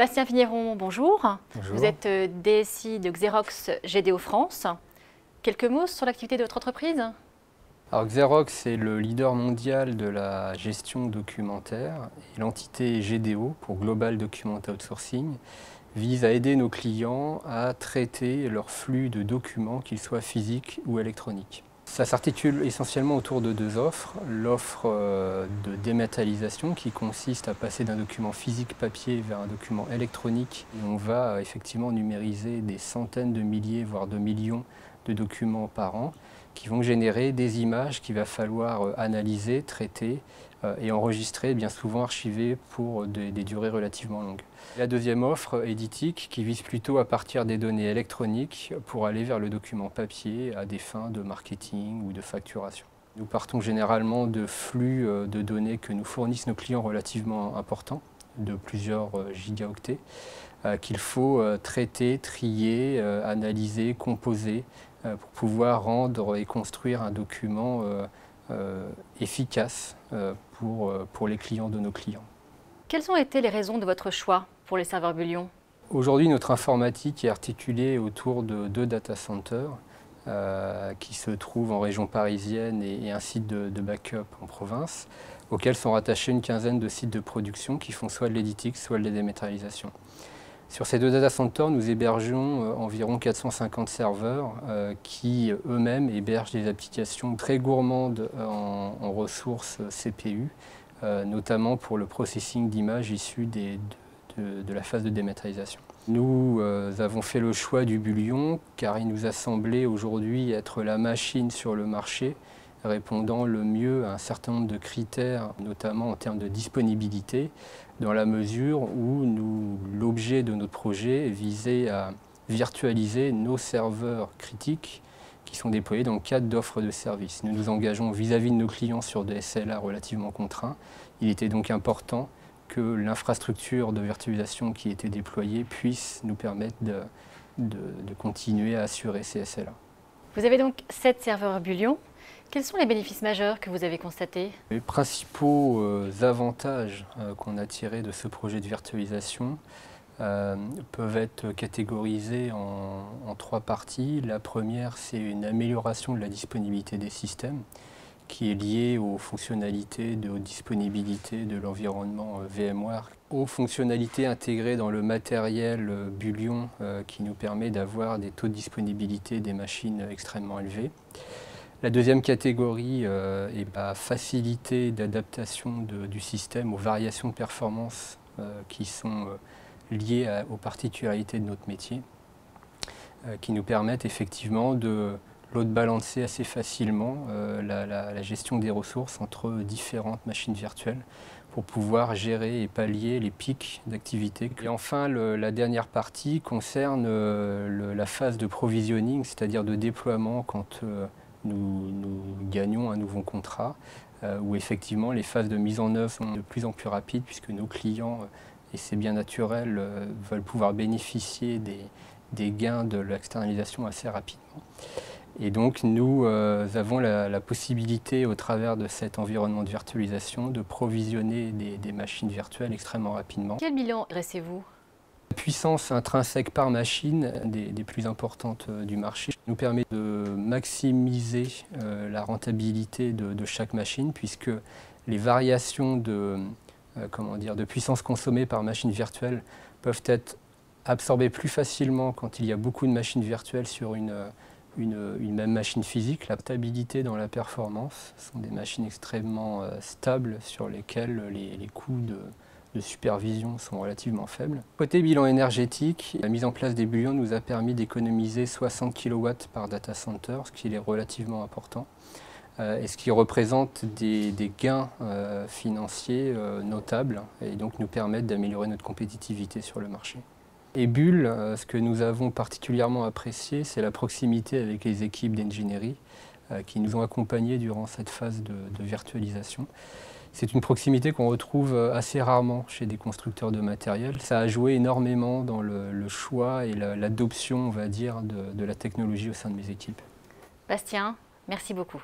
Bastien Vigneron, bonjour. Bonjour. Vous êtes DSI de Xerox GDO France. Quelques mots sur l'activité de votre entreprise? Alors Xerox est le leader mondial de la gestion documentaire et l'entité GDO, pour Global Document Outsourcing, vise à aider nos clients à traiter leur flux de documents, qu'ils soient physiques ou électroniques. Ça s'articule essentiellement autour de deux offres. L'offre de dématérialisation qui consiste à passer d'un document physique papier vers un document électronique. Et on va effectivement numériser des centaines de milliers, voire de millions de documents par an qui vont générer des images qu'il va falloir analyser, traiter et enregistrer, bien souvent archiver pour des durées relativement longues. La deuxième offre, Editic, qui vise plutôt à partir des données électroniques pour aller vers le document papier à des fins de marketing ou de facturation. Nous partons généralement de flux de données que nous fournissent nos clients relativement importants, de plusieurs gigaoctets, qu'il faut traiter, trier, analyser, composer pour pouvoir rendre et construire un document efficace pour les clients de nos clients. Quelles ont été les raisons de votre choix pour les serveurs Bullion? Aujourd'hui, notre informatique est articulée autour de deux data centers qui se trouvent en région parisienne et un site de backup en province, auxquels sont rattachés une quinzaine de sites de production qui font soit de l'éditique, soit de la dématérialisation. Sur ces deux data centers, nous hébergeons environ 450 serveurs qui eux-mêmes hébergent des applications très gourmandes en ressources CPU, notamment pour le processing d'images issues de la phase de dématérialisation. Nous avons fait le choix du Bullion car il nous a semblé aujourd'hui être la machine sur le marché répondant le mieux à un certain nombre de critères, notamment en termes de disponibilité, dans la mesure où l'objet de notre projet visait à virtualiser nos serveurs critiques qui sont déployés dans le cadre d'offres de services. Nous nous engageons vis-à-vis de nos clients sur des SLA relativement contraints. Il était donc important que l'infrastructure de virtualisation qui était déployée puisse nous permettre de continuer à assurer ces SLA. Vous avez donc 7 serveurs Bullion. Quels sont les bénéfices majeurs que vous avez constatés? Les principaux avantages qu'on a tirés de ce projet de virtualisation peuvent être catégorisés en trois parties. La première, c'est une amélioration de la disponibilité des systèmes qui est liée aux fonctionnalités de haute disponibilité de l'environnement VMware, aux fonctionnalités intégrées dans le matériel Bullion qui nous permet d'avoir des taux de disponibilité des machines extrêmement élevés. La deuxième catégorie est la facilité d'adaptation du système aux variations de performance qui sont liées aux particularités de notre métier, qui nous permettent effectivement de load balancer assez facilement la gestion des ressources entre différentes machines virtuelles pour pouvoir gérer et pallier les pics d'activité. Et enfin, la dernière partie concerne la phase de provisioning, c'est-à-dire de déploiement quand nous gagnons un nouveau contrat, où effectivement les phases de mise en œuvre sont de plus en plus rapides puisque nos clients, et c'est bien naturel, veulent pouvoir bénéficier des gains de l'externalisation assez rapidement. Et donc nous avons la possibilité, au travers de cet environnement de virtualisation, de provisionner des machines virtuelles extrêmement rapidement. Quel bilan dressez-vous? La puissance intrinsèque par machine, des plus importantes du marché, nous permet de maximiser la rentabilité de chaque machine, puisque les variations de puissance consommée par machine virtuelle peuvent être absorbées plus facilement quand il y a beaucoup de machines virtuelles sur une même machine physique. La stabilité dans la performance sont des machines extrêmement stables sur lesquelles les coûts de supervision sont relativement faibles. Côté bilan énergétique, la mise en place des Bullions nous a permis d'économiser 60 kW par data center, ce qui est relativement important, et ce qui représente des gains financiers notables et donc nous permettent d'améliorer notre compétitivité sur le marché. Et Bull, ce que nous avons particulièrement apprécié, c'est la proximité avec les équipes d'ingénierie qui nous ont accompagnés durant cette phase de virtualisation. C'est une proximité qu'on retrouve assez rarement chez des constructeurs de matériel. Ça a joué énormément dans le choix et l'adoption, on va dire, de la technologie au sein de mes équipes. Bastien, merci beaucoup.